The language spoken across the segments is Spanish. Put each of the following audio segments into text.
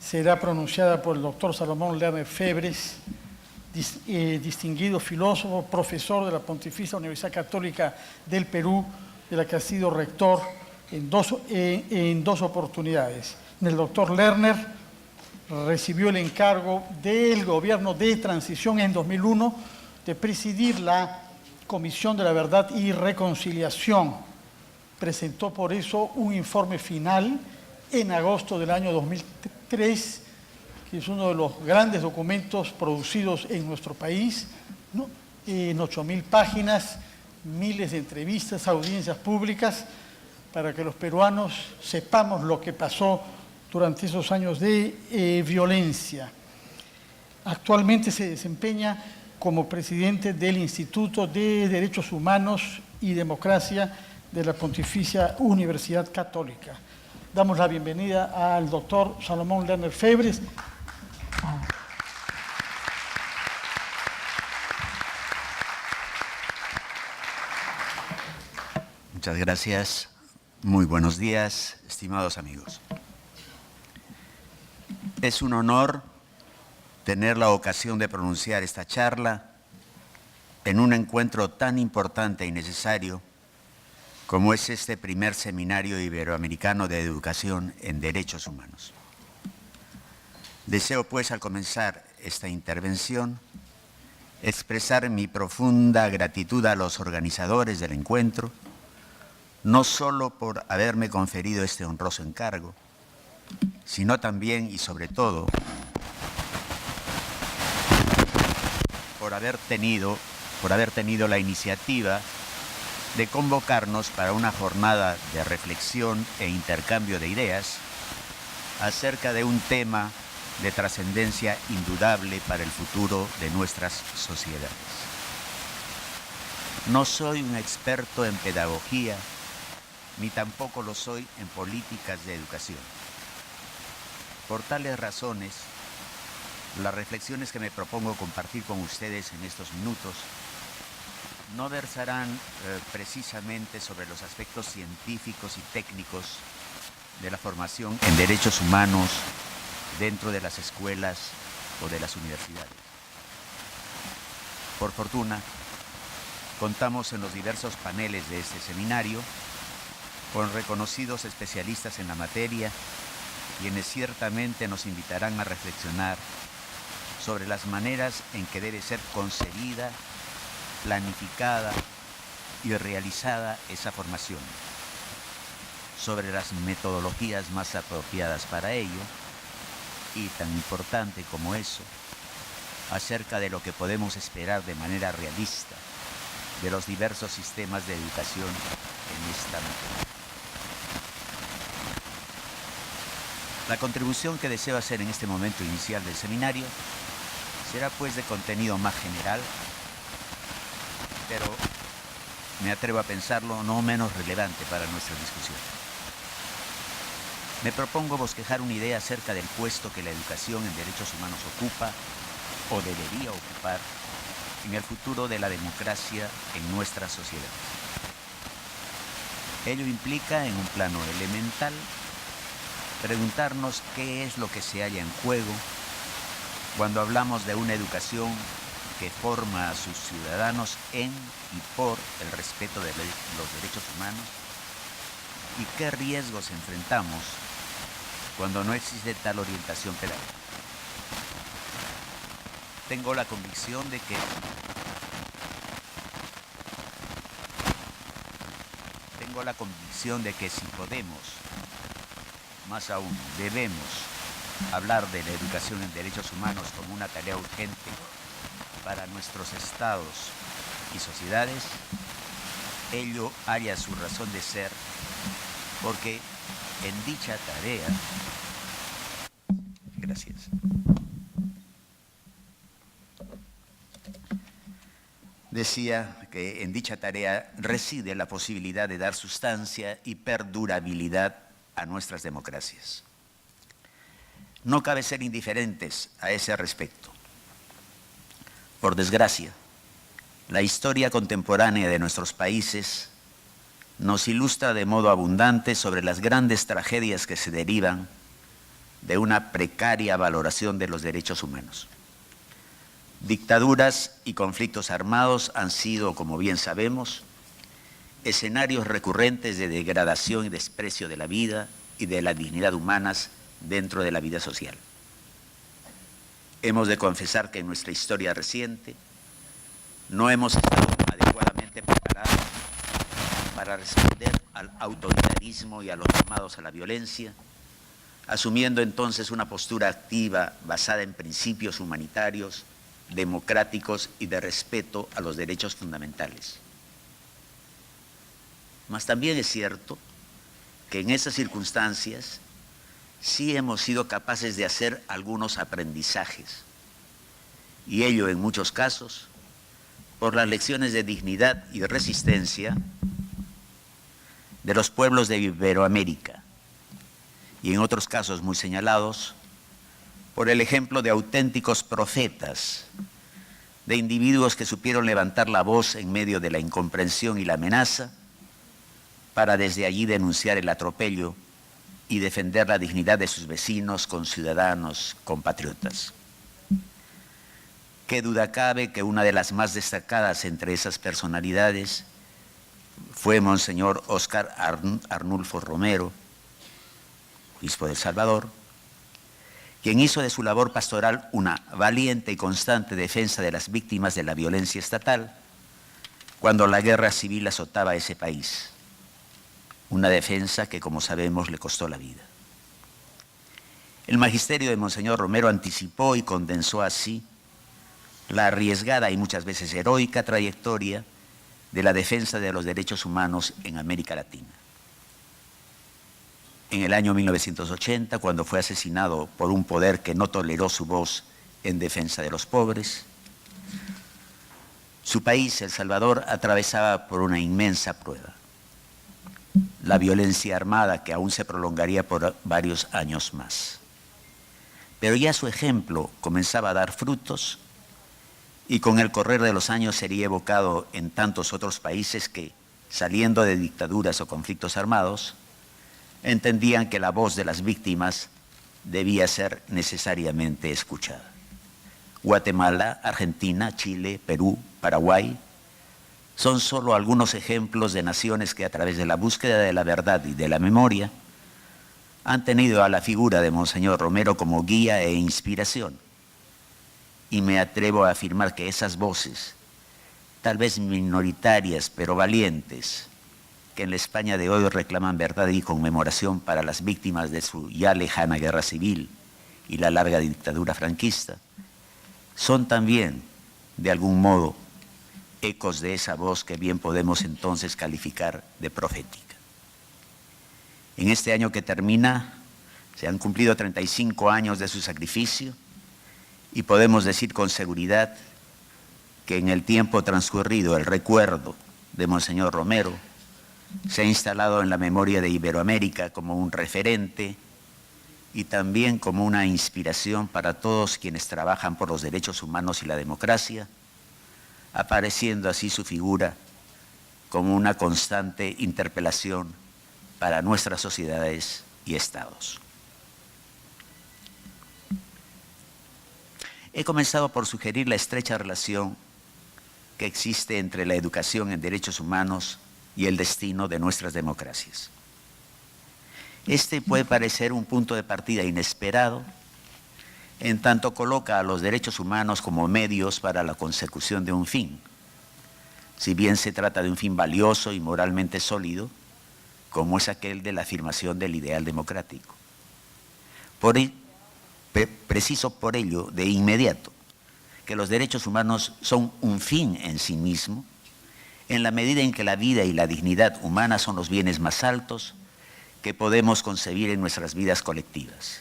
será pronunciada por el doctor Salomón Lerner Febres, distinguido filósofo, profesor de la Pontificia Universidad Católica del Perú, de la que ha sido rector en dos oportunidades. El doctor Lerner recibió el encargo del gobierno de transición en 2001 de presidir la Comisión de la Verdad y Reconciliación. Presentó por eso un informe final en agosto del año 2003, que es uno de los grandes documentos producidos en nuestro país, ¿no? En 8.000 páginas, miles de entrevistas, audiencias públicas, para que los peruanos sepamos lo que pasó durante esos años de violencia. Actualmente se desempeña como presidente del Instituto de Derechos Humanos y Democracia de la Pontificia Universidad Católica. Damos la bienvenida al doctor Salomón Lerner Febres. Muchas gracias. Muy buenos días, estimados amigos. Es un honor tener la ocasión de pronunciar esta charla en un encuentro tan importante y necesario como es este primer seminario iberoamericano de educación en derechos humanos. Deseo, pues, al comenzar esta intervención, expresar mi profunda gratitud a los organizadores del encuentro, no solo por haberme conferido este honroso encargo, sino también y sobre todo por haber tenido la iniciativa de convocarnos para una jornada de reflexión e intercambio de ideas acerca de un tema de trascendencia indudable para el futuro de nuestras sociedades. No soy un experto en pedagogía, ni tampoco lo soy en políticas de educación. Por tales razones, las reflexiones que me propongo compartir con ustedes en estos minutos no versarán precisamente sobre los aspectos científicos y técnicos de la formación en derechos humanos dentro de las escuelas o de las universidades. Por fortuna, contamos en los diversos paneles de este seminario con reconocidos especialistas en la materia, quienes ciertamente nos invitarán a reflexionar sobre las maneras en que debe ser concebida, planificada y realizada esa formación, sobre las metodologías más apropiadas para ello y, tan importante como eso, acerca de lo que podemos esperar de manera realista de los diversos sistemas de educación en esta materia. La contribución que deseo hacer en este momento inicial del seminario será pues de contenido más general, pero me atrevo a pensarlo no menos relevante para nuestra discusión. Me propongo bosquejar una idea acerca del puesto que la educación en derechos humanos ocupa o debería ocupar en el futuro de la democracia en nuestras sociedades. Ello implica, en un plano elemental, preguntarnos qué es lo que se halla en juego cuando hablamos de una educación que forma a sus ciudadanos en y por el respeto de los derechos humanos, y qué riesgos enfrentamos cuando no existe tal orientación pedagógica. Tengo la convicción de que si podemos, más aún debemos, hablar de la educación en derechos humanos como una tarea urgente para nuestros estados y sociedades, ello haya su razón de ser, porque en dicha tarea, gracias, decía que en dicha tarea reside la posibilidad de dar sustancia y perdurabilidad a nuestras democracias. No cabe ser indiferentes a ese respecto. Por desgracia, la historia contemporánea de nuestros países nos ilustra de modo abundante sobre las grandes tragedias que se derivan de una precaria valoración de los derechos humanos. Dictaduras y conflictos armados han sido, como bien sabemos, escenarios recurrentes de degradación y desprecio de la vida y de la dignidad humanas dentro de la vida social. Hemos de confesar que en nuestra historia reciente no hemos estado adecuadamente preparados para responder al autoritarismo y a los llamados a la violencia, asumiendo entonces una postura activa basada en principios humanitarios, democráticos y de respeto a los derechos fundamentales. Mas también es cierto que en esas circunstancias sí hemos sido capaces de hacer algunos aprendizajes, y ello en muchos casos por las lecciones de dignidad y de resistencia de los pueblos de Iberoamérica, y en otros casos muy señalados por el ejemplo de auténticos profetas, de individuos que supieron levantar la voz en medio de la incomprensión y la amenaza, para desde allí denunciar el atropello y defender la dignidad de sus vecinos, conciudadanos, compatriotas. Qué duda cabe que una de las más destacadas entre esas personalidades fue Monseñor Óscar Arnulfo Romero, obispo de El Salvador, quien hizo de su labor pastoral una valiente y constante defensa de las víctimas de la violencia estatal cuando la guerra civil azotaba ese país. Una defensa que, como sabemos, le costó la vida. El magisterio de Monseñor Romero anticipó y condensó así la arriesgada y muchas veces heroica trayectoria de la defensa de los derechos humanos en América Latina. En el año 1980, cuando fue asesinado por un poder que no toleró su voz en defensa de los pobres, su país, El Salvador, atravesaba por una inmensa prueba: la violencia armada, que aún se prolongaría por varios años más. Pero ya su ejemplo comenzaba a dar frutos, y con el correr de los años sería evocado en tantos otros países que, saliendo de dictaduras o conflictos armados, entendían que la voz de las víctimas debía ser necesariamente escuchada. Guatemala, Argentina, Chile, Perú, Paraguay son solo algunos ejemplos de naciones que, a través de la búsqueda de la verdad y de la memoria, han tenido a la figura de Monseñor Romero como guía e inspiración. Y me atrevo a afirmar que esas voces, tal vez minoritarias pero valientes, que en la España de hoy reclaman verdad y conmemoración para las víctimas de su ya lejana guerra civil y la larga dictadura franquista, son también, de algún modo, ecos de esa voz que bien podemos entonces calificar de profética. En este año que termina, se han cumplido 35 años de su sacrificio, y podemos decir con seguridad que en el tiempo transcurrido el recuerdo de Monseñor Romero se ha instalado en la memoria de Iberoamérica como un referente y también como una inspiración para todos quienes trabajan por los derechos humanos y la democracia, apareciendo así su figura como una constante interpelación para nuestras sociedades y estados. He comenzado por sugerir la estrecha relación que existe entre la educación en derechos humanos y el destino de nuestras democracias. Este puede parecer un punto de partida inesperado, en tanto coloca a los derechos humanos como medios para la consecución de un fin, si bien se trata de un fin valioso y moralmente sólido, como es aquel de la afirmación del ideal democrático. Preciso por ello, de inmediato, que los derechos humanos son un fin en sí mismo, en la medida en que la vida y la dignidad humana son los bienes más altos que podemos concebir en nuestras vidas colectivas.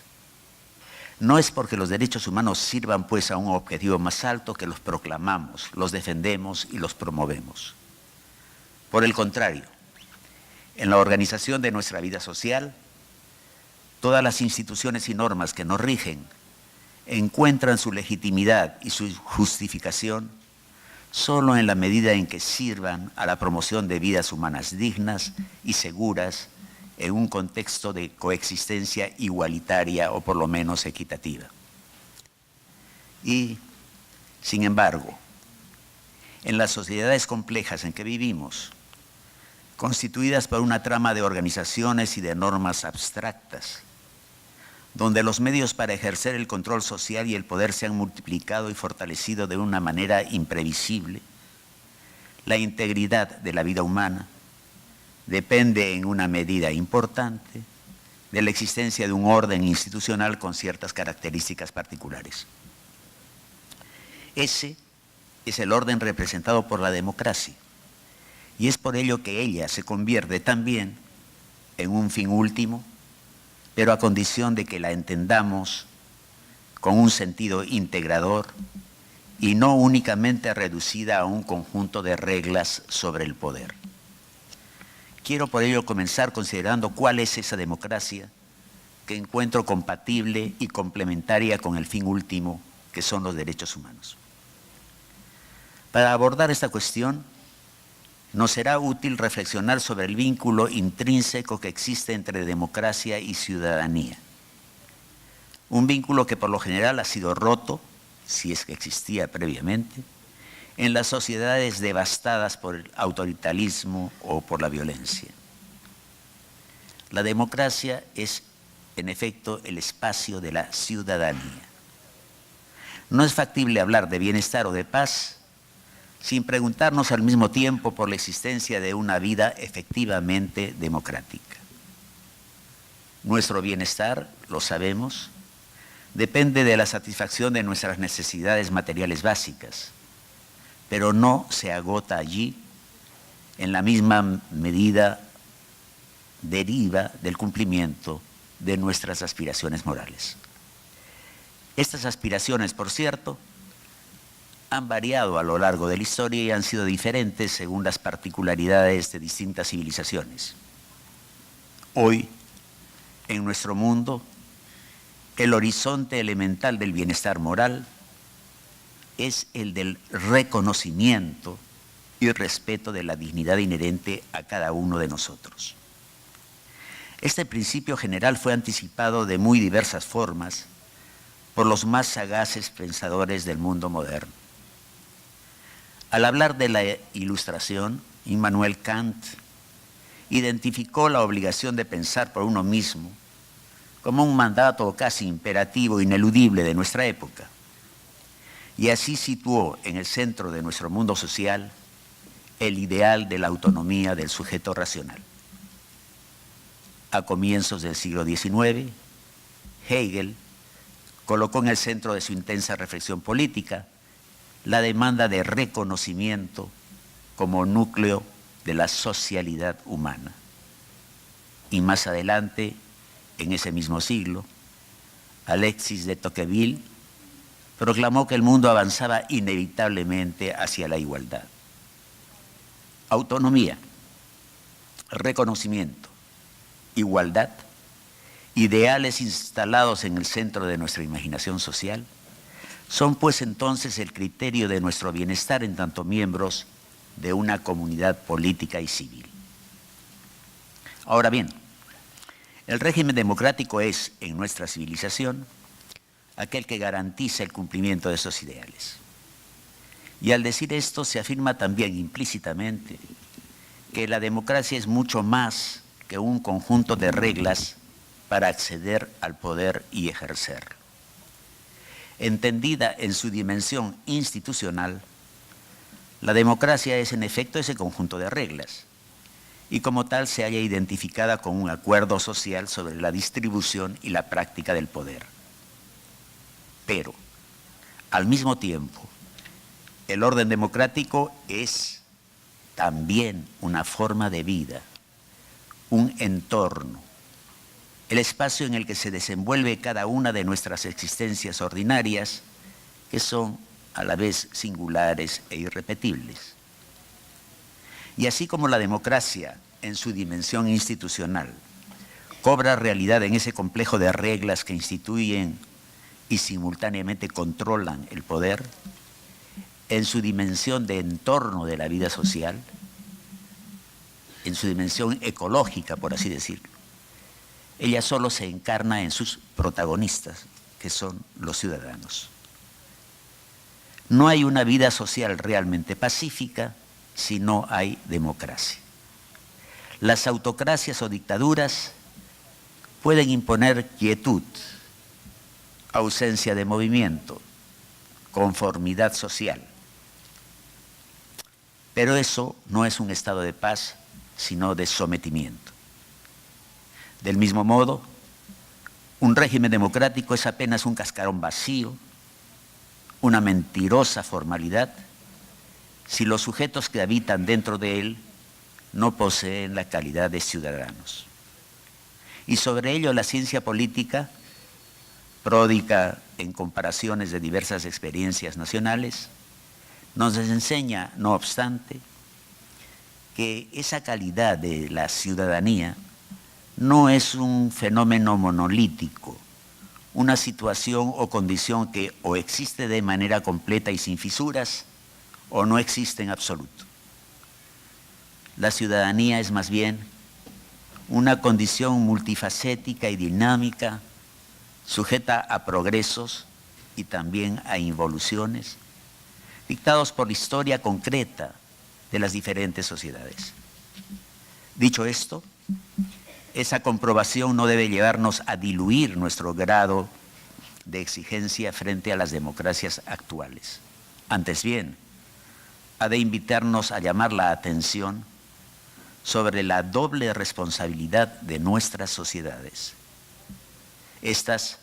No es porque los derechos humanos sirvan pues a un objetivo más alto que los proclamamos, los defendemos y los promovemos. Por el contrario, en la organización de nuestra vida social, todas las instituciones y normas que nos rigen encuentran su legitimidad y su justificación solo en la medida en que sirvan a la promoción de vidas humanas dignas y seguras en un contexto de coexistencia igualitaria o por lo menos equitativa. Y, sin embargo, en las sociedades complejas en que vivimos, constituidas por una trama de organizaciones y de normas abstractas, donde los medios para ejercer el control social y el poder se han multiplicado y fortalecido de una manera imprevisible, la integridad de la vida humana depende en una medida importante de la existencia de un orden institucional con ciertas características particulares. Ese es el orden representado por la democracia, y es por ello que ella se convierte también en un fin último, pero a condición de que la entendamos con un sentido integrador y no únicamente reducida a un conjunto de reglas sobre el poder. Quiero por ello comenzar considerando cuál es esa democracia que encuentro compatible y complementaria con el fin último, que son los derechos humanos. Para abordar esta cuestión, nos será útil reflexionar sobre el vínculo intrínseco que existe entre democracia y ciudadanía. Un vínculo que por lo general ha sido roto, si es que existía previamente, en las sociedades devastadas por el autoritarismo o por la violencia. La democracia es, en efecto, el espacio de la ciudadanía. No es factible hablar de bienestar o de paz sin preguntarnos al mismo tiempo por la existencia de una vida efectivamente democrática. Nuestro bienestar, lo sabemos, depende de la satisfacción de nuestras necesidades materiales básicas, pero no se agota allí, en la misma medida deriva del cumplimiento de nuestras aspiraciones morales. Estas aspiraciones, por cierto, han variado a lo largo de la historia y han sido diferentes según las particularidades de distintas civilizaciones. Hoy, en nuestro mundo, el horizonte elemental del bienestar moral es el del reconocimiento y respeto de la dignidad inherente a cada uno de nosotros. Este principio general fue anticipado de muy diversas formas por los más sagaces pensadores del mundo moderno. Al hablar de la Ilustración, Immanuel Kant identificó la obligación de pensar por uno mismo como un mandato casi imperativo, ineludible de nuestra época, y así situó en el centro de nuestro mundo social el ideal de la autonomía del sujeto racional. A comienzos del siglo XIX, Hegel colocó en el centro de su intensa reflexión política la demanda de reconocimiento como núcleo de la socialidad humana. Y más adelante, en ese mismo siglo, Alexis de Tocqueville proclamó que el mundo avanzaba inevitablemente hacia la igualdad. Autonomía, reconocimiento, igualdad, ideales instalados en el centro de nuestra imaginación social, son pues entonces el criterio de nuestro bienestar en tanto miembros de una comunidad política y civil. Ahora bien, el régimen democrático es, en nuestra civilización, aquel que garantiza el cumplimiento de esos ideales. Y al decir esto se afirma también implícitamente que la democracia es mucho más que un conjunto de reglas para acceder al poder y ejercerlo. Entendida en su dimensión institucional, la democracia es en efecto ese conjunto de reglas y como tal se halla identificada con un acuerdo social sobre la distribución y la práctica del poder. Pero, al mismo tiempo, el orden democrático es también una forma de vida, un entorno, el espacio en el que se desenvuelve cada una de nuestras existencias ordinarias, que son a la vez singulares e irrepetibles. Y así como la democracia, en su dimensión institucional, cobra realidad en ese complejo de reglas que instituyen y simultáneamente controlan el poder, en su dimensión de entorno de la vida social, en su dimensión ecológica, por así decirlo, ella solo se encarna en sus protagonistas, que son los ciudadanos. No hay una vida social realmente pacífica si no hay democracia. Las autocracias o dictaduras pueden imponer quietud, ausencia de movimiento, conformidad social. Pero eso no es un estado de paz, sino de sometimiento. Del mismo modo, un régimen democrático es apenas un cascarón vacío, una mentirosa formalidad, si los sujetos que habitan dentro de él no poseen la calidad de ciudadanos. Y sobre ello la ciencia política, pródiga en comparaciones de diversas experiencias nacionales, nos enseña, no obstante, que esa calidad de la ciudadanía no es un fenómeno monolítico, una situación o condición que o existe de manera completa y sin fisuras o no existe en absoluto. La ciudadanía es más bien una condición multifacética y dinámica, sujeta a progresos y también a involuciones, dictados por la historia concreta de las diferentes sociedades. Dicho esto, esa comprobación no debe llevarnos a diluir nuestro grado de exigencia frente a las democracias actuales. Antes bien, ha de invitarnos a llamar la atención sobre la doble responsabilidad de nuestras sociedades. Estas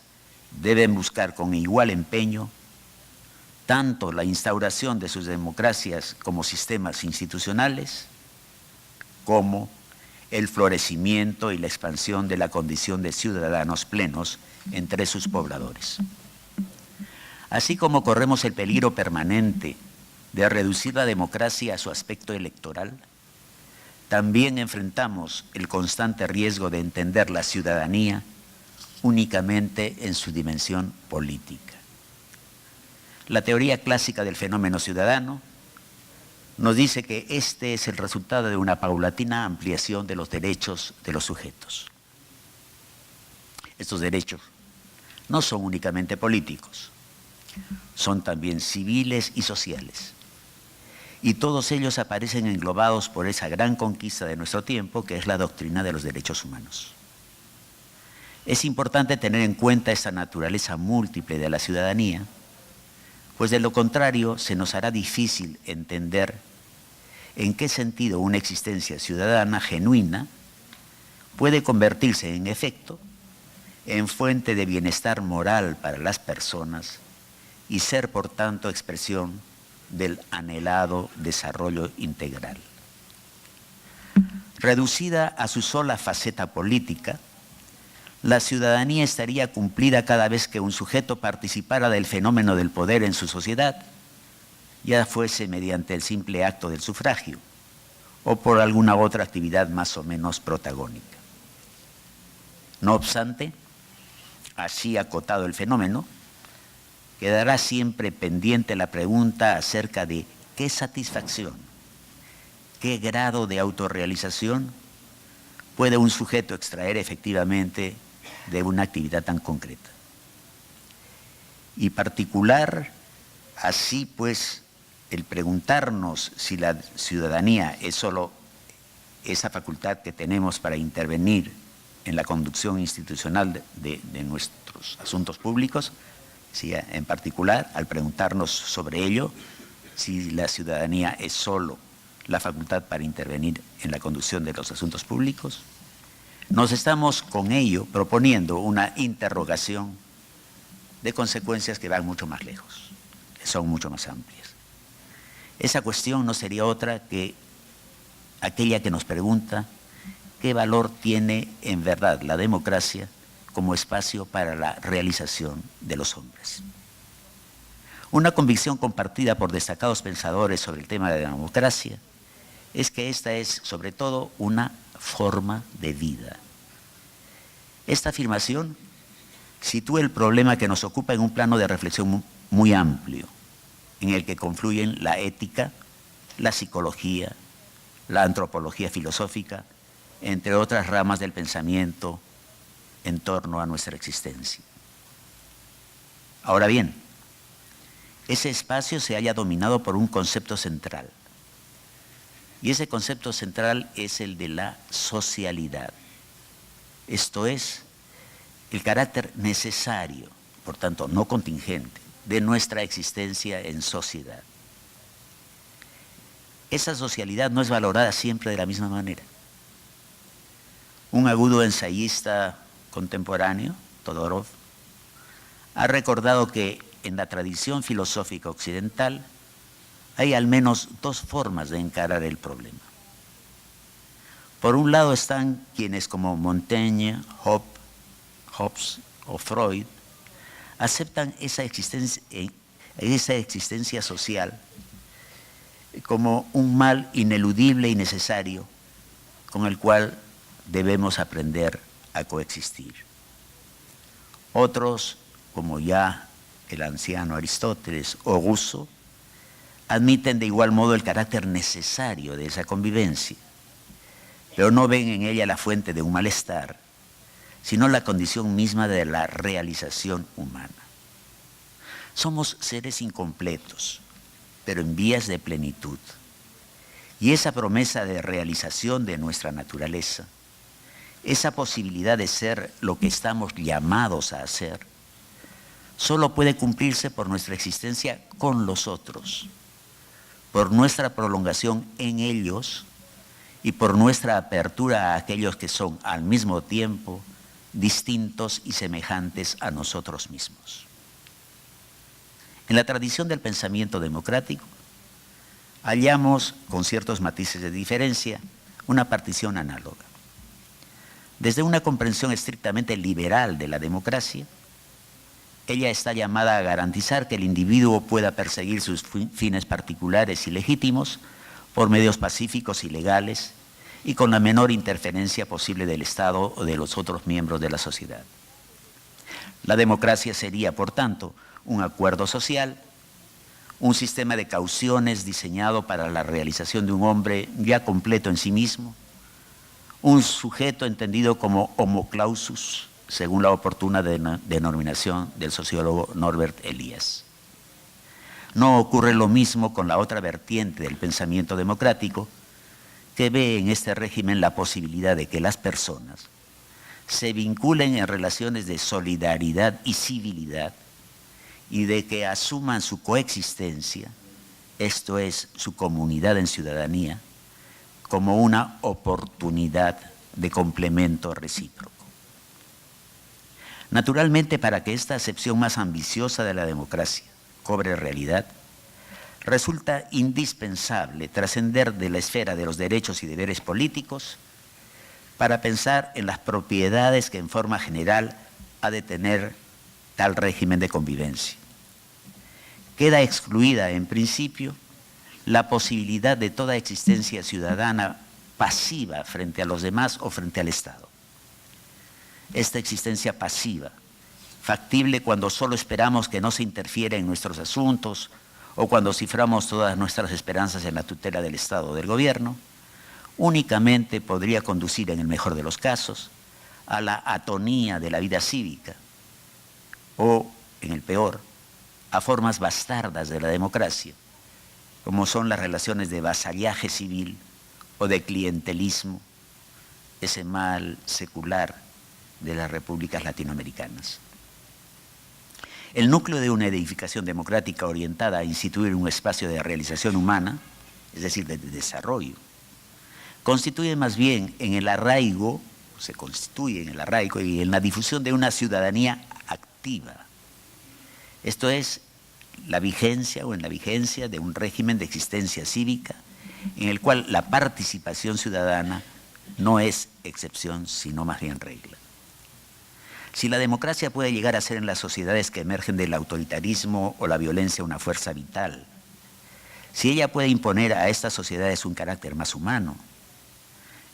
deben buscar con igual empeño tanto la instauración de sus democracias como sistemas institucionales, como el florecimiento y la expansión de la condición de ciudadanos plenos entre sus pobladores. Así como corremos el peligro permanente de reducir la democracia a su aspecto electoral, también enfrentamos el constante riesgo de entender la ciudadanía únicamente en su dimensión política. La teoría clásica del fenómeno ciudadano nos dice que este es el resultado de una paulatina ampliación de los derechos de los sujetos. Estos derechos no son únicamente políticos, son también civiles y sociales. Y todos ellos aparecen englobados por esa gran conquista de nuestro tiempo, que es la doctrina de los derechos humanos. Es importante tener en cuenta esta naturaleza múltiple de la ciudadanía, pues de lo contrario se nos hará difícil entender en qué sentido una existencia ciudadana genuina puede convertirse en efecto en fuente de bienestar moral para las personas y ser por tanto expresión del anhelado desarrollo integral. Reducida a su sola faceta política, la ciudadanía estaría cumplida cada vez que un sujeto participara del fenómeno del poder en su sociedad, ya fuese mediante el simple acto del sufragio o por alguna otra actividad más o menos protagónica. No obstante, así acotado el fenómeno, quedará siempre pendiente la pregunta acerca de qué satisfacción, qué grado de autorrealización puede un sujeto extraer efectivamente de una actividad tan concreta. Y particular, así pues, el preguntarnos si la ciudadanía es solo esa facultad que tenemos para intervenir en la conducción institucional de nuestros asuntos públicos, si en particular, al preguntarnos sobre ello, si la ciudadanía es solo la facultad para intervenir en la conducción de los asuntos públicos, nos estamos con ello proponiendo una interrogación de consecuencias que van mucho más lejos, que son mucho más amplias. Esa cuestión no sería otra que aquella que nos pregunta qué valor tiene en verdad la democracia como espacio para la realización de los hombres. Una convicción compartida por destacados pensadores sobre el tema de la democracia es que esta es, sobre todo, una forma de vida. Esta afirmación sitúa el problema que nos ocupa en un plano de reflexión muy amplio, en el que confluyen la ética, la psicología, la antropología filosófica, entre otras ramas del pensamiento en torno a nuestra existencia. Ahora bien, ese espacio se halla dominado por un concepto central. Y ese concepto central es el de la socialidad. Esto es, el carácter necesario, por tanto no contingente, de nuestra existencia en sociedad. Esa socialidad no es valorada siempre de la misma manera. Un agudo ensayista contemporáneo, Todorov, ha recordado que en la tradición filosófica occidental hay al menos dos formas de encarar el problema. Por un lado están quienes como Montaigne, Hobbes o Freud aceptan esa existencia social como un mal ineludible y necesario con el cual debemos aprender a coexistir. Otros, como ya el anciano Aristóteles o Rousseau, admiten de igual modo el carácter necesario de esa convivencia, pero no ven en ella la fuente de un malestar, sino la condición misma de la realización humana. Somos seres incompletos, pero en vías de plenitud. Y esa promesa de realización de nuestra naturaleza, esa posibilidad de ser lo que estamos llamados a hacer, solo puede cumplirse por nuestra existencia con los otros, por nuestra prolongación en ellos y por nuestra apertura a aquellos que son al mismo tiempo distintos y semejantes a nosotros mismos. En la tradición del pensamiento democrático, hallamos, con ciertos matices de diferencia, una partición análoga. Desde una comprensión estrictamente liberal de la democracia, ella está llamada a garantizar que el individuo pueda perseguir sus fines particulares y legítimos por medios pacíficos y legales y con la menor interferencia posible del Estado o de los otros miembros de la sociedad. La democracia sería, por tanto, un acuerdo social, un sistema de cauciones diseñado para la realización de un hombre ya completo en sí mismo, un sujeto entendido como homo clausus, según la oportuna denominación del sociólogo Norbert Elias. No ocurre lo mismo con la otra vertiente del pensamiento democrático, que ve en este régimen la posibilidad de que las personas se vinculen en relaciones de solidaridad y civilidad y de que asuman su coexistencia, esto es, su comunidad en ciudadanía, como una oportunidad de complemento recíproco. Naturalmente, para que esta acepción más ambiciosa de la democracia cobre realidad, resulta indispensable trascender de la esfera de los derechos y deberes políticos para pensar en las propiedades que en forma general ha de tener tal régimen de convivencia. Queda excluida, en principio, la posibilidad de toda existencia ciudadana pasiva frente a los demás o frente al Estado. Esta existencia pasiva, factible cuando solo esperamos que no se interfiera en nuestros asuntos o cuando ciframos todas nuestras esperanzas en la tutela del Estado o del gobierno, únicamente podría conducir, en el mejor de los casos, a la atonía de la vida cívica o, en el peor, a formas bastardas de la democracia, como son las relaciones de vasallaje civil o de clientelismo, ese mal secular de las repúblicas latinoamericanas. El núcleo de una edificación democrática orientada a instituir un espacio de realización humana, es decir, de desarrollo, constituye más bien en el arraigo, se constituye en el arraigo y en la difusión de una ciudadanía activa. Esto es, la vigencia o en la vigencia de un régimen de existencia cívica en el cual la participación ciudadana no es excepción, sino más bien regla. Si la democracia puede llegar a ser en las sociedades que emergen del autoritarismo o la violencia una fuerza vital, si ella puede imponer a estas sociedades un carácter más humano,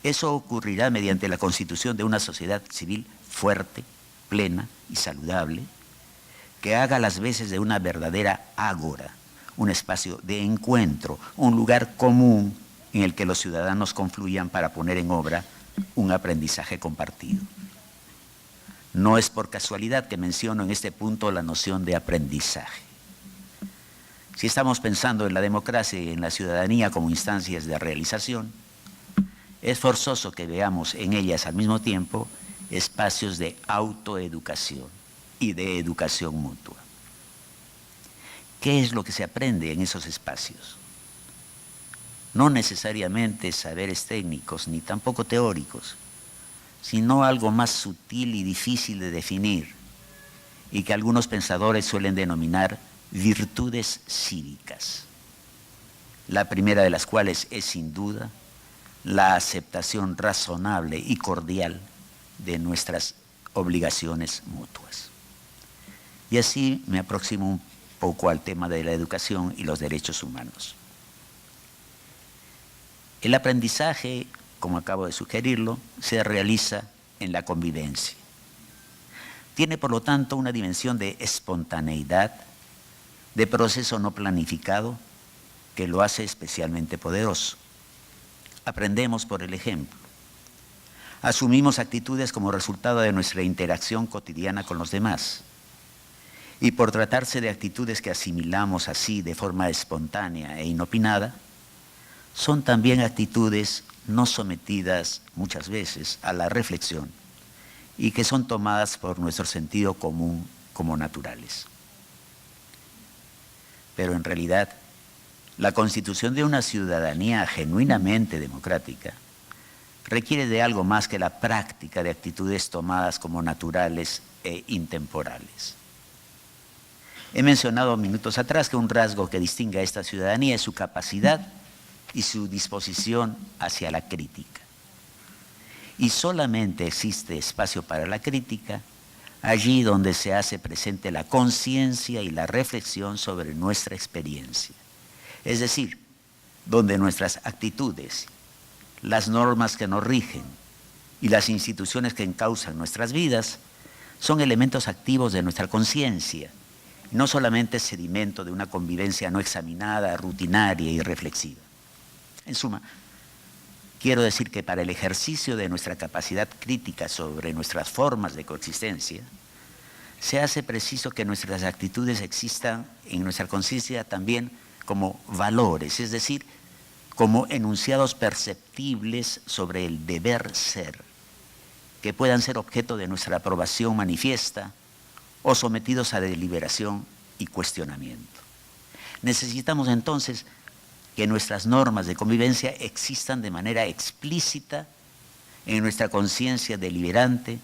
eso ocurrirá mediante la constitución de una sociedad civil fuerte, plena y saludable, que haga las veces de una verdadera ágora, un espacio de encuentro, un lugar común en el que los ciudadanos confluyan para poner en obra un aprendizaje compartido. No es por casualidad que menciono en este punto la noción de aprendizaje. Si estamos pensando en la democracia y en la ciudadanía como instancias de realización, es forzoso que veamos en ellas al mismo tiempo espacios de autoeducación y de educación mutua. ¿Qué es lo que se aprende en esos espacios? No necesariamente saberes técnicos ni tampoco teóricos, sino algo más sutil y difícil de definir y que algunos pensadores suelen denominar virtudes cívicas. La primera de las cuales es sin duda la aceptación razonable y cordial de nuestras obligaciones mutuas. Y así me aproximo un poco al tema de la educación y los derechos humanos. El aprendizaje, como acabo de sugerirlo, se realiza en la convivencia. Tiene, por lo tanto, una dimensión de espontaneidad, de proceso no planificado, que lo hace especialmente poderoso. Aprendemos por el ejemplo. Asumimos actitudes como resultado de nuestra interacción cotidiana con los demás. Y por tratarse de actitudes que asimilamos así de forma espontánea e inopinada, son también actitudes no sometidas muchas veces a la reflexión y que son tomadas por nuestro sentido común como naturales. Pero en realidad, la constitución de una ciudadanía genuinamente democrática requiere de algo más que la práctica de actitudes tomadas como naturales e intemporales. He mencionado minutos atrás que un rasgo que distingue a esta ciudadanía es su capacidad y su disposición hacia la crítica. Y solamente existe espacio para la crítica allí donde se hace presente la conciencia y la reflexión sobre nuestra experiencia. Es decir, donde nuestras actitudes, las normas que nos rigen y las instituciones que encausan nuestras vidas son elementos activos de nuestra conciencia, no solamente sedimento de una convivencia no examinada, rutinaria y reflexiva. En suma, quiero decir que para el ejercicio de nuestra capacidad crítica sobre nuestras formas de coexistencia, se hace preciso que nuestras actitudes existan en nuestra conciencia también como valores, es decir, como enunciados perceptibles sobre el deber ser, que puedan ser objeto de nuestra aprobación manifiesta o sometidos a deliberación y cuestionamiento. Necesitamos entonces que nuestras normas de convivencia existan de manera explícita en nuestra conciencia deliberante,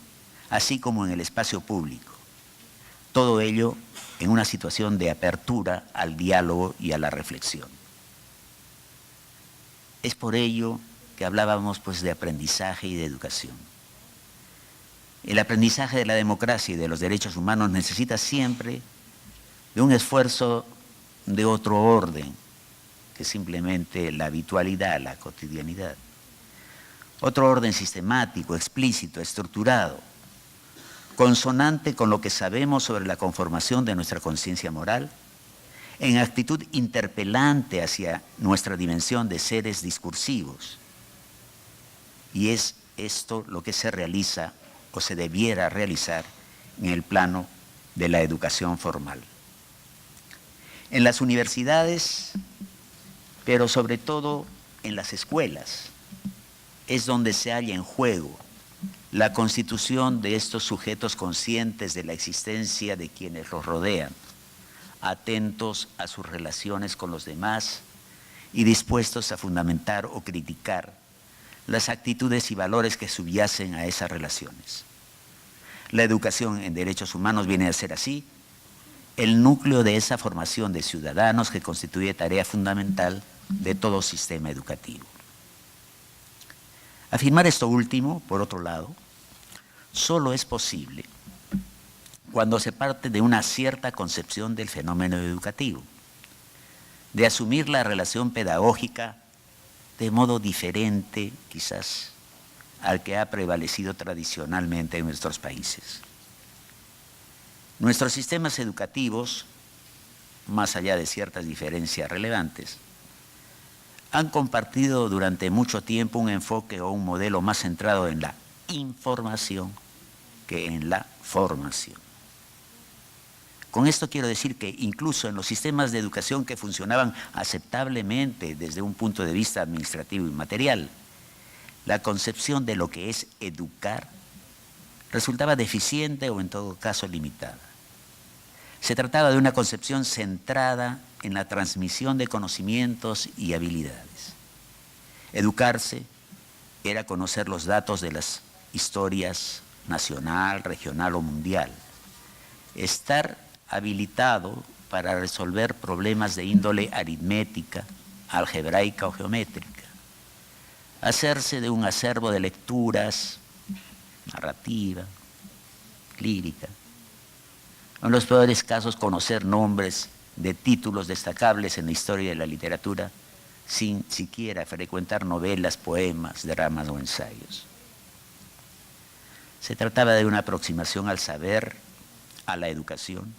así como en el espacio público. Todo ello en una situación de apertura al diálogo y a la reflexión. Es por ello que hablábamos pues de aprendizaje y de educación. El aprendizaje de la democracia y de los derechos humanos necesita siempre de un esfuerzo de otro orden que simplemente la habitualidad, la cotidianidad. Otro orden sistemático, explícito, estructurado, consonante con lo que sabemos sobre la conformación de nuestra conciencia moral, en actitud interpelante hacia nuestra dimensión de seres discursivos. Y es esto lo que se realiza o se debiera realizar en el plano de la educación formal. En las universidades, pero sobre todo en las escuelas, es donde se halla en juego la constitución de estos sujetos conscientes de la existencia de quienes los rodean, atentos a sus relaciones con los demás y dispuestos a fundamentar o criticar las actitudes y valores que subyacen a esas relaciones. La educación en derechos humanos viene a ser así el núcleo de esa formación de ciudadanos que constituye tarea fundamental de todo sistema educativo. Afirmar esto último, por otro lado, solo es posible cuando se parte de una cierta concepción del fenómeno educativo, de asumir la relación pedagógica de modo diferente, quizás, al que ha prevalecido tradicionalmente en nuestros países. Nuestros sistemas educativos, más allá de ciertas diferencias relevantes, han compartido durante mucho tiempo un enfoque o un modelo más centrado en la información que en la formación. Con esto quiero decir que incluso en los sistemas de educación que funcionaban aceptablemente desde un punto de vista administrativo y material, la concepción de lo que es educar resultaba deficiente o en todo caso limitada. Se trataba de una concepción centrada en la transmisión de conocimientos y habilidades. Educarse era conocer los datos de las historias nacional, regional o mundial. Estar habilitado para resolver problemas de índole aritmética, algebraica o geométrica. Hacerse de un acervo de lecturas, narrativa, lírica. En los peores casos, conocer nombres de títulos destacables en la historia de la literatura, sin siquiera frecuentar novelas, poemas, dramas o ensayos. Se trataba de una aproximación al saber, a la educación,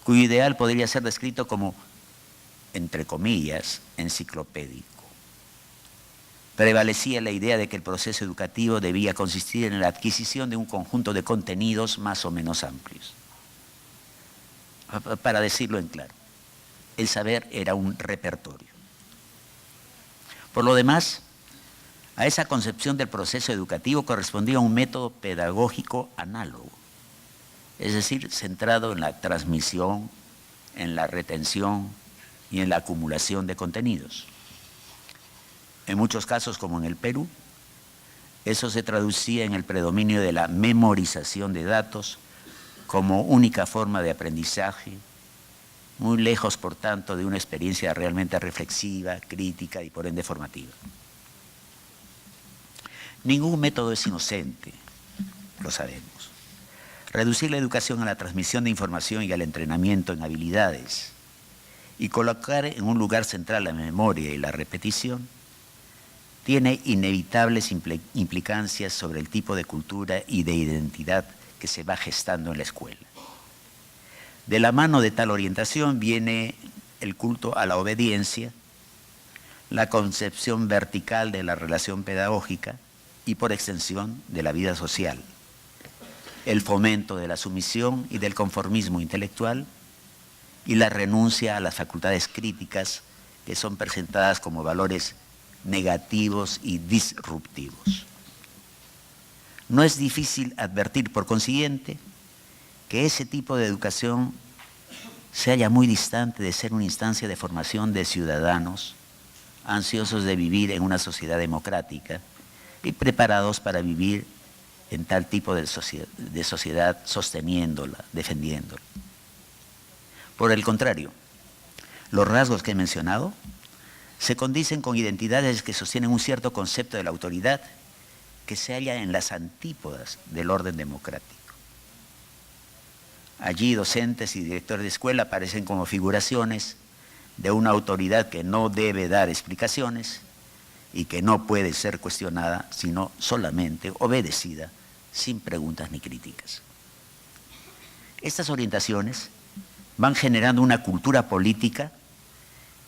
cuyo ideal podría ser descrito como, entre comillas, enciclopédico. Prevalecía la idea de que el proceso educativo debía consistir en la adquisición de un conjunto de contenidos más o menos amplios. Para decirlo en claro, el saber era un repertorio. Por lo demás, a esa concepción del proceso educativo correspondía un método pedagógico análogo, es decir, centrado en la transmisión, en la retención y en la acumulación de contenidos. En muchos casos, como en el Perú, eso se traducía en el predominio de la memorización de datos como única forma de aprendizaje, muy lejos, por tanto, de una experiencia realmente reflexiva, crítica y por ende formativa. Ningún método es inocente, lo sabemos. Reducir la educación a la transmisión de información y al entrenamiento en habilidades y colocar en un lugar central la memoria y la repetición tiene inevitables implicancias sobre el tipo de cultura y de identidad que se va gestando en la escuela. De la mano de tal orientación viene el culto a la obediencia, la concepción vertical de la relación pedagógica y, por extensión, de la vida social, el fomento de la sumisión y del conformismo intelectual y la renuncia a las facultades críticas que son presentadas como valores negativos y disruptivos. No es difícil advertir, por consiguiente, que ese tipo de educación se halla muy distante de ser una instancia de formación de ciudadanos ansiosos de vivir en una sociedad democrática y preparados para vivir en tal tipo de sociedad sosteniéndola, defendiéndola. Por el contrario, los rasgos que he mencionado se condicen con identidades que sostienen un cierto concepto de la autoridad que se halla en las antípodas del orden democrático. Allí docentes y directores de escuela aparecen como figuraciones de una autoridad que no debe dar explicaciones y que no puede ser cuestionada, sino solamente obedecida, sin preguntas ni críticas. Estas orientaciones van generando una cultura política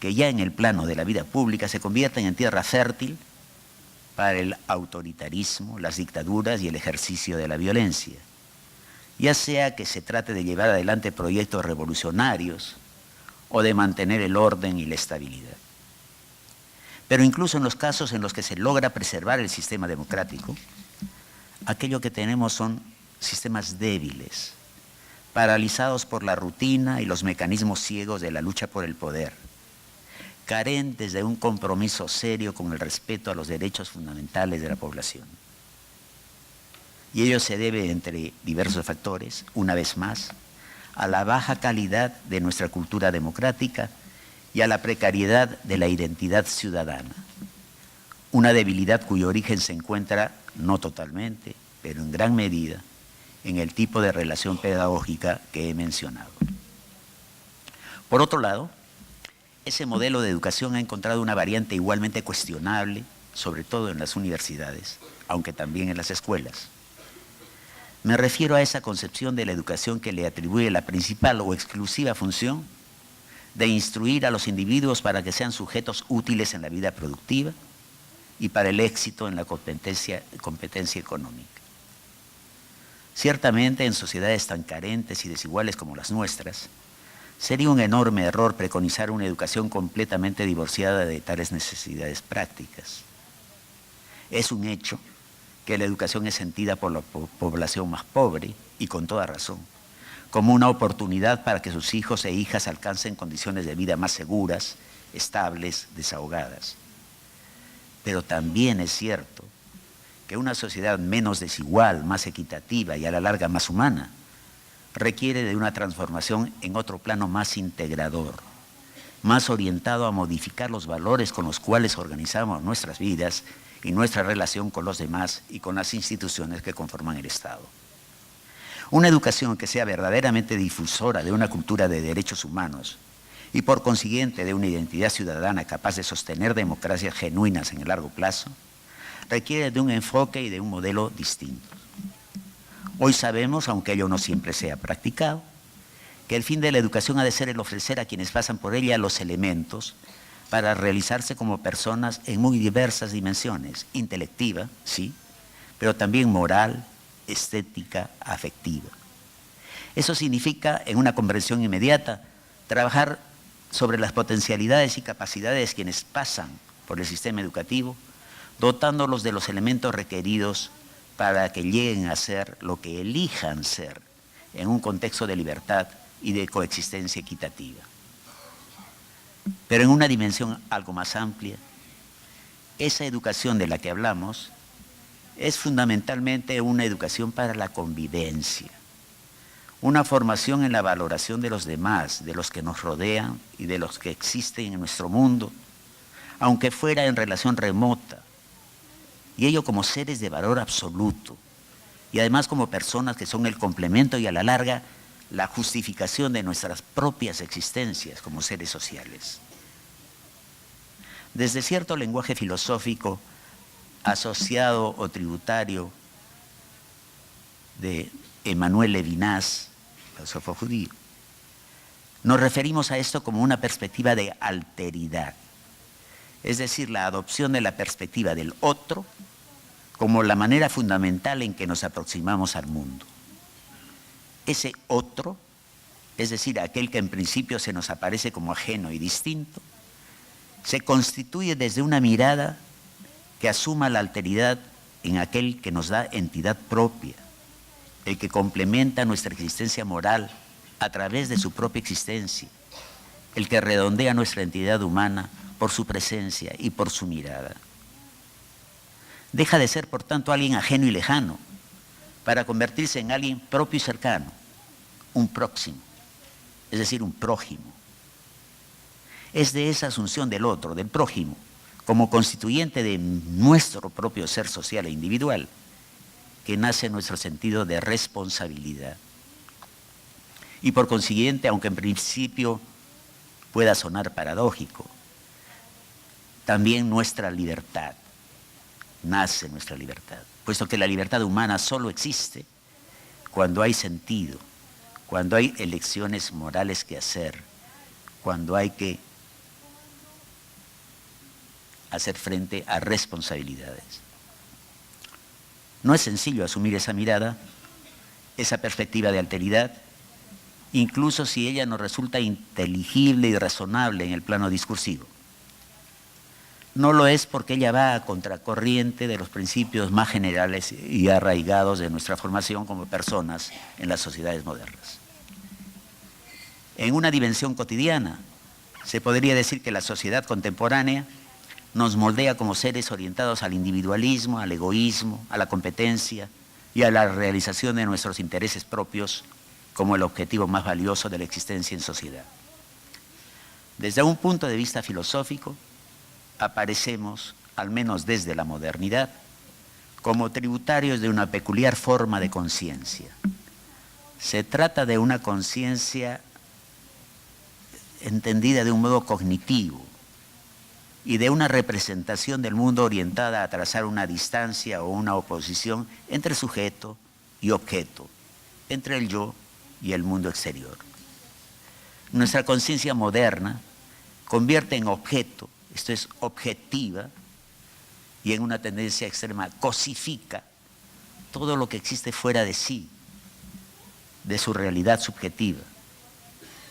que ya en el plano de la vida pública se convierten en tierra fértil para el autoritarismo, las dictaduras y el ejercicio de la violencia, ya sea que se trate de llevar adelante proyectos revolucionarios o de mantener el orden y la estabilidad. Pero incluso en los casos en los que se logra preservar el sistema democrático, aquello que tenemos son sistemas débiles, paralizados por la rutina y los mecanismos ciegos de la lucha por el poder, carentes de un compromiso serio con el respeto a los derechos fundamentales de la población. Y ello se debe, entre diversos factores, una vez más, a la baja calidad de nuestra cultura democrática y a la precariedad de la identidad ciudadana, una debilidad cuyo origen se encuentra, no totalmente, pero en gran medida, en el tipo de relación pedagógica que he mencionado. Por otro lado, ese modelo de educación ha encontrado una variante igualmente cuestionable, sobre todo en las universidades, aunque también en las escuelas. Me refiero a esa concepción de la educación que le atribuye la principal o exclusiva función de instruir a los individuos para que sean sujetos útiles en la vida productiva y para el éxito en la competencia económica. Ciertamente, en sociedades tan carentes y desiguales como las nuestras, sería un enorme error preconizar una educación completamente divorciada de tales necesidades prácticas. Es un hecho que la educación es sentida por la población más pobre, y con toda razón, como una oportunidad para que sus hijos e hijas alcancen condiciones de vida más seguras, estables, desahogadas. Pero también es cierto que una sociedad menos desigual, más equitativa y a la larga más humana, requiere de una transformación en otro plano más integrador, más orientado a modificar los valores con los cuales organizamos nuestras vidas y nuestra relación con los demás y con las instituciones que conforman el Estado. Una educación que sea verdaderamente difusora de una cultura de derechos humanos y por consiguiente de una identidad ciudadana capaz de sostener democracias genuinas en el largo plazo, requiere de un enfoque y de un modelo distintos. Hoy sabemos, aunque ello no siempre sea practicado, que el fin de la educación ha de ser el ofrecer a quienes pasan por ella los elementos para realizarse como personas en muy diversas dimensiones, intelectiva, sí, pero también moral, estética, afectiva. Eso significa, en una comprensión inmediata, trabajar sobre las potencialidades y capacidades de quienes pasan por el sistema educativo, dotándolos de los elementos requeridos para que lleguen a ser lo que elijan ser en un contexto de libertad y de coexistencia equitativa. Pero en una dimensión algo más amplia, esa educación de la que hablamos es fundamentalmente una educación para la convivencia, una formación en la valoración de los demás, de los que nos rodean y de los que existen en nuestro mundo, aunque fuera en relación remota, y ello como seres de valor absoluto, y además como personas que son el complemento y a la larga la justificación de nuestras propias existencias como seres sociales. Desde cierto lenguaje filosófico asociado o tributario de Emmanuel Levinas, filósofo judío, nos referimos a esto como una perspectiva de alteridad, es decir, la adopción de la perspectiva del otro como la manera fundamental en que nos aproximamos al mundo. Ese otro, es decir, aquel que en principio se nos aparece como ajeno y distinto, se constituye desde una mirada que asuma la alteridad en aquel que nos da entidad propia, el que complementa nuestra existencia moral a través de su propia existencia, el que redondea nuestra entidad humana por su presencia y por su mirada. Deja de ser, por tanto, alguien ajeno y lejano para convertirse en alguien propio y cercano, un próximo, es decir, un prójimo. Es de esa asunción del otro, del prójimo, como constituyente de nuestro propio ser social e individual, que nace nuestro sentido de responsabilidad. Y por consiguiente, aunque en principio pueda sonar paradójico, también nuestra libertad, nace nuestra libertad, puesto que la libertad humana solo existe cuando hay sentido, cuando hay elecciones morales que hacer, cuando hay que hacer frente a responsabilidades. No es sencillo asumir esa mirada, esa perspectiva de alteridad, incluso si ella nos resulta inteligible y razonable en el plano discursivo. No lo es porque ella va a contracorriente de los principios más generales y arraigados de nuestra formación como personas en las sociedades modernas. En una dimensión cotidiana, se podría decir que la sociedad contemporánea nos moldea como seres orientados al individualismo, al egoísmo, a la competencia y a la realización de nuestros intereses propios como el objetivo más valioso de la existencia en sociedad. Desde un punto de vista filosófico, aparecemos, al menos desde la modernidad, como tributarios de una peculiar forma de conciencia. Se trata de una conciencia entendida de un modo cognitivo y de una representación del mundo orientada a trazar una distancia o una oposición entre sujeto y objeto, entre el yo y el mundo exterior. Nuestra conciencia moderna convierte en objeto, esto es objetiva, y en una tendencia extrema cosifica todo lo que existe fuera de sí, de su realidad subjetiva,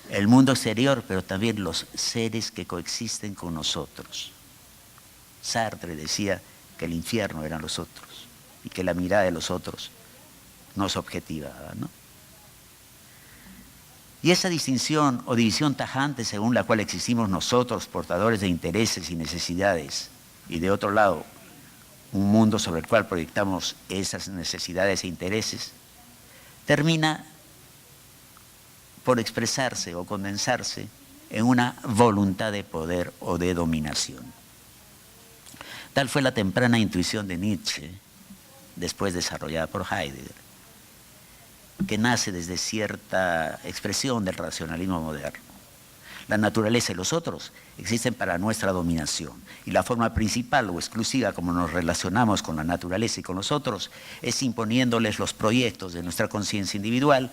el mundo exterior, pero también los seres que coexisten con nosotros. Sartre decía que el infierno eran los otros y que la mirada de los otros nos objetivaba, ¿no? Y esa distinción o división tajante según la cual existimos nosotros, portadores de intereses y necesidades, y de otro lado, un mundo sobre el cual proyectamos esas necesidades e intereses, termina por expresarse o condensarse en una voluntad de poder o de dominación. Tal fue la temprana intuición de Nietzsche, después desarrollada por Heidegger, que nace desde cierta expresión del racionalismo moderno. La naturaleza y los otros existen para nuestra dominación, y la forma principal o exclusiva como nos relacionamos con la naturaleza y con los otros es imponiéndoles los proyectos de nuestra conciencia individual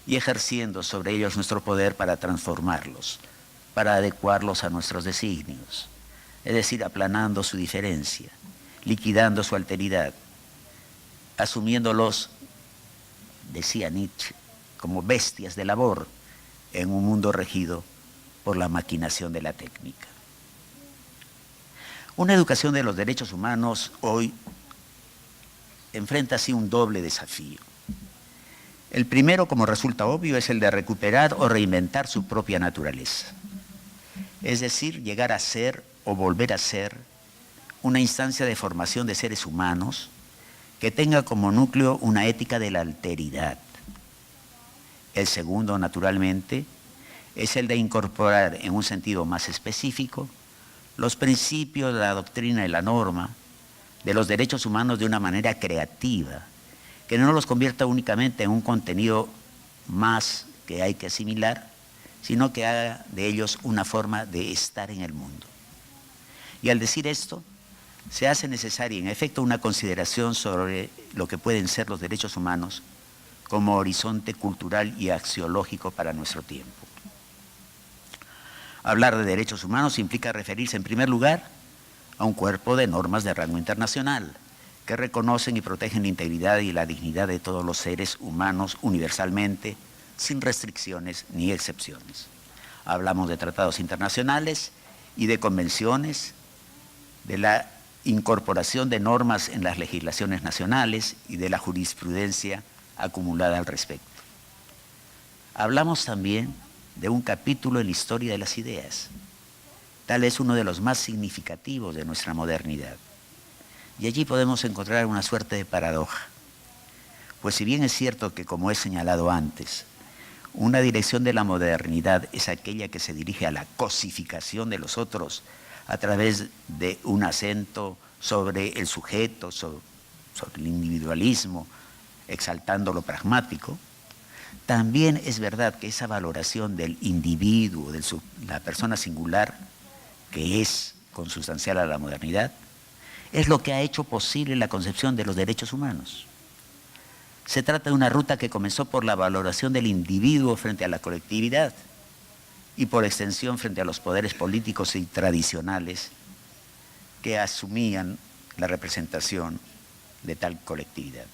y ejerciendo sobre ellos nuestro poder para transformarlos, para adecuarlos a nuestros designios, es decir, aplanando su diferencia, liquidando su alteridad, asumiéndolos, decía Nietzsche, como bestias de labor en un mundo regido por la maquinación de la técnica. Una educación de los derechos humanos hoy enfrenta así un doble desafío. El primero, como resulta obvio, es el de recuperar o reinventar su propia naturaleza. Es decir, llegar a ser o volver a ser una instancia de formación de seres humanos que tenga como núcleo una ética de la alteridad. El segundo, naturalmente, es el de incorporar en un sentido más específico los principios de la doctrina y la norma de los derechos humanos de una manera creativa, que no los convierta únicamente en un contenido más que hay que asimilar, sino que haga de ellos una forma de estar en el mundo. Y al decir esto, se hace necesaria en efecto una consideración sobre lo que pueden ser los derechos humanos como horizonte cultural y axiológico para nuestro tiempo. Hablar de derechos humanos implica referirse en primer lugar a un cuerpo de normas de rango internacional que reconocen y protegen la integridad y la dignidad de todos los seres humanos universalmente, sin restricciones ni excepciones. Hablamos de tratados internacionales y de convenciones, de la incorporación de normas en las legislaciones nacionales y de la jurisprudencia acumulada al respecto. Hablamos también de un capítulo en la historia de las ideas, tal vez uno de los más significativos de nuestra modernidad. Y allí podemos encontrar una suerte de paradoja, pues si bien es cierto que, como he señalado antes, una dirección de la modernidad es aquella que se dirige a la cosificación de los otros a través de un acento sobre el sujeto, sobre el individualismo, exaltando lo pragmático, también es verdad que esa valoración del individuo, de la persona singular, que es consustancial a la modernidad, es lo que ha hecho posible la concepción de los derechos humanos. Se trata de una ruta que comenzó por la valoración del individuo frente a la colectividad y por extensión frente a los poderes políticos y tradicionales que asumían la representación de tal colectividad.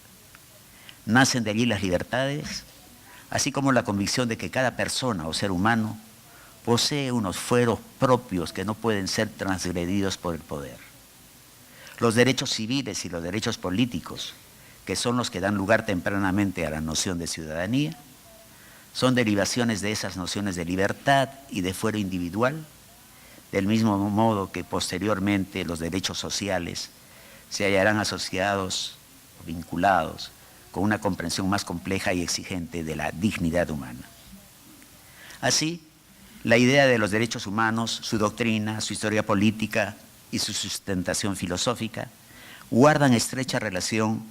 Nacen de allí las libertades, así como la convicción de que cada persona o ser humano posee unos fueros propios que no pueden ser transgredidos por el poder. Los derechos civiles y los derechos políticos, que son los que dan lugar tempranamente a la noción de ciudadanía, son derivaciones de esas nociones de libertad y de fuero individual, del mismo modo que posteriormente los derechos sociales se hallarán asociados o vinculados con una comprensión más compleja y exigente de la dignidad humana. Así, la idea de los derechos humanos, su doctrina, su historia política y su sustentación filosófica guardan estrecha relación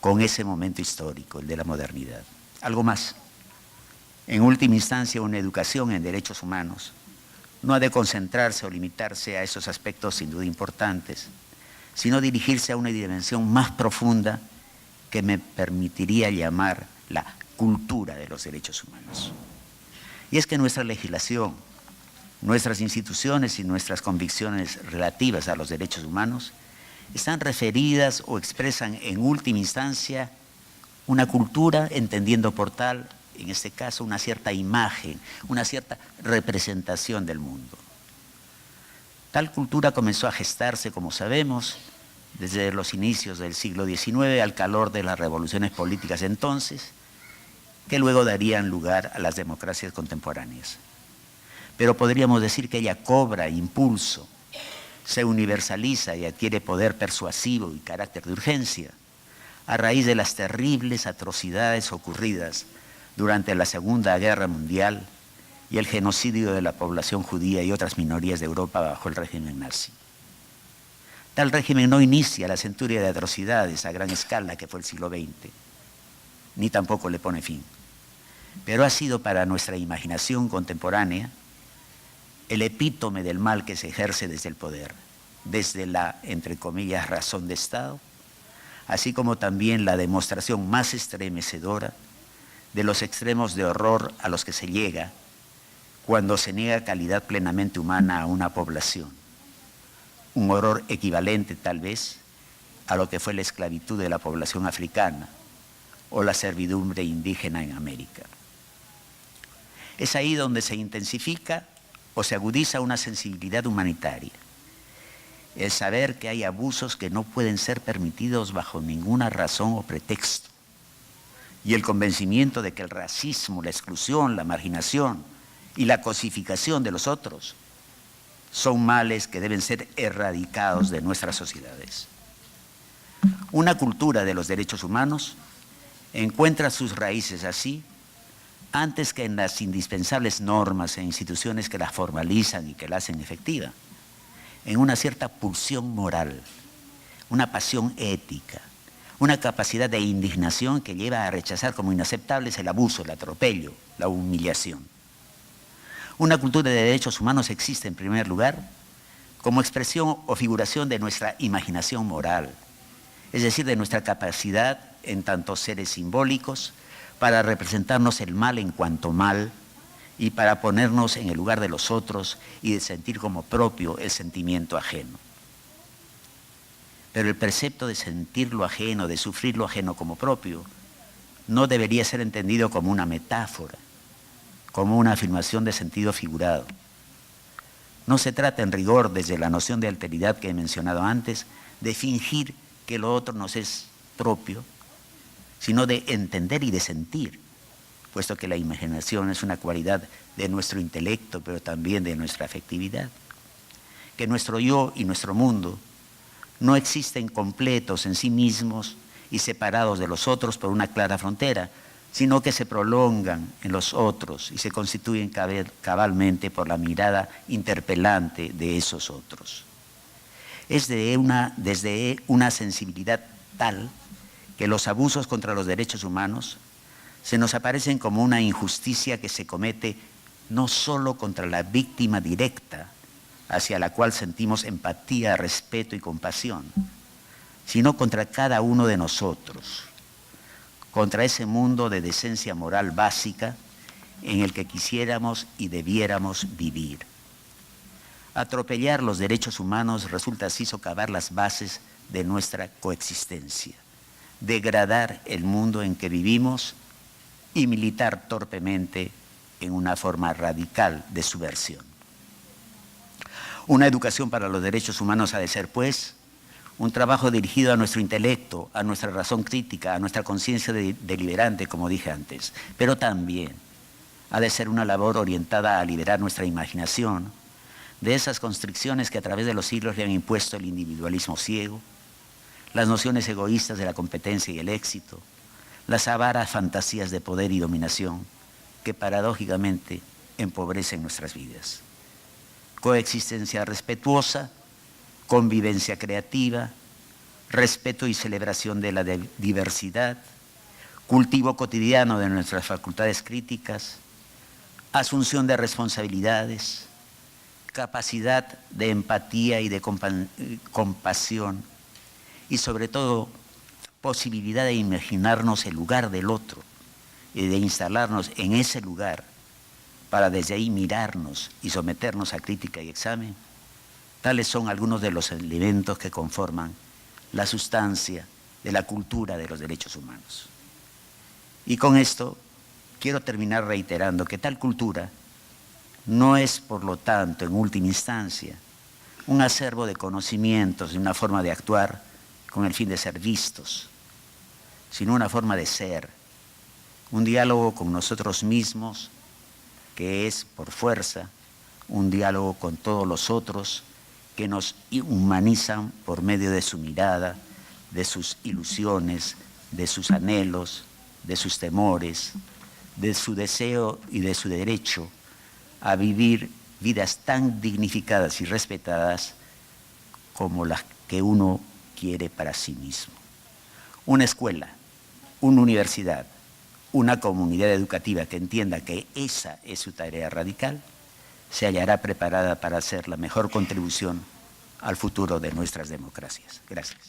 con ese momento histórico, el de la modernidad. Algo más. En última instancia, una educación en derechos humanos no ha de concentrarse o limitarse a esos aspectos sin duda importantes, sino dirigirse a una dimensión más profunda que me permitiría llamar la cultura de los derechos humanos. Y es que nuestra legislación, nuestras instituciones y nuestras convicciones relativas a los derechos humanos están referidas o expresan en última instancia una cultura, entendiendo por tal en este caso, una cierta imagen, una cierta representación del mundo. Tal cultura comenzó a gestarse, como sabemos, desde los inicios del siglo XIX, al calor de las revoluciones políticas entonces, que luego darían lugar a las democracias contemporáneas. Pero podríamos decir que ella cobra impulso, se universaliza y adquiere poder persuasivo y carácter de urgencia a raíz de las terribles atrocidades ocurridas durante la Segunda Guerra Mundial y el genocidio de la población judía y otras minorías de Europa bajo el régimen nazi. Tal régimen no inicia la centuria de atrocidades a gran escala que fue el siglo XX, ni tampoco le pone fin, pero ha sido para nuestra imaginación contemporánea el epítome del mal que se ejerce desde el poder, desde la, entre comillas, razón de Estado, así como también la demostración más estremecedora de los extremos de horror a los que se llega cuando se niega calidad plenamente humana a una población. Un horror equivalente, tal vez, a lo que fue la esclavitud de la población africana o la servidumbre indígena en América. Es ahí donde se intensifica o se agudiza una sensibilidad humanitaria. El saber que hay abusos que no pueden ser permitidos bajo ninguna razón o pretexto. Y el convencimiento de que el racismo, la exclusión, la marginación y la cosificación de los otros son males que deben ser erradicados de nuestras sociedades. Una cultura de los derechos humanos encuentra sus raíces así, antes que en las indispensables normas e instituciones que la formalizan y que la hacen efectiva, en una cierta pulsión moral, una pasión ética, una capacidad de indignación que lleva a rechazar como inaceptables el abuso, el atropello, la humillación. Una cultura de derechos humanos existe, en primer lugar, como expresión o figuración de nuestra imaginación moral, es decir, de nuestra capacidad, en tanto seres simbólicos, para representarnos el mal en cuanto mal y para ponernos en el lugar de los otros y de sentir como propio el sentimiento ajeno. Pero el precepto de sentir lo ajeno, de sufrir lo ajeno como propio, no debería ser entendido como una metáfora, como una afirmación de sentido figurado. No se trata en rigor, desde la noción de alteridad que he mencionado antes, de fingir que lo otro nos es propio, sino de entender y de sentir, puesto que la imaginación es una cualidad de nuestro intelecto, pero también de nuestra afectividad. Que nuestro yo y nuestro mundo no existen completos en sí mismos y separados de los otros por una clara frontera, sino que se prolongan en los otros y se constituyen cabalmente por la mirada interpelante de esos otros. Es desde una sensibilidad tal que los abusos contra los derechos humanos se nos aparecen como una injusticia que se comete no solo contra la víctima directa, hacia la cual sentimos empatía, respeto y compasión, sino contra cada uno de nosotros, contra ese mundo de decencia moral básica en el que quisiéramos y debiéramos vivir. Atropellar los derechos humanos resulta así socavar las bases de nuestra coexistencia, degradar el mundo en que vivimos y militar torpemente en una forma radical de subversión. Una educación para los derechos humanos ha de ser, pues, un trabajo dirigido a nuestro intelecto, a nuestra razón crítica, a nuestra conciencia deliberante, como dije antes, pero también ha de ser una labor orientada a liberar nuestra imaginación de esas constricciones que a través de los siglos le han impuesto el individualismo ciego, las nociones egoístas de la competencia y el éxito, las avaras fantasías de poder y dominación que paradójicamente empobrecen nuestras vidas. Coexistencia respetuosa, convivencia creativa, respeto y celebración de la diversidad, cultivo cotidiano de nuestras facultades críticas, asunción de responsabilidades, capacidad de empatía y de compasión y sobre todo posibilidad de imaginarnos el lugar del otro y de instalarnos en ese lugar para desde ahí mirarnos y someternos a crítica y examen. Tales son algunos de los elementos que conforman la sustancia de la cultura de los derechos humanos. Y con esto quiero terminar reiterando que tal cultura no es, por lo tanto, en última instancia, un acervo de conocimientos y una forma de actuar con el fin de ser vistos, sino una forma de ser, un diálogo con nosotros mismos, que es, por fuerza, un diálogo con todos los otros que nos humanizan por medio de su mirada, de sus ilusiones, de sus anhelos, de sus temores, de su deseo y de su derecho a vivir vidas tan dignificadas y respetadas como las que uno quiere para sí mismo. Una escuela, una universidad, una comunidad educativa que entienda que esa es su tarea radical, se hallará preparada para hacer la mejor contribución al futuro de nuestras democracias. Gracias.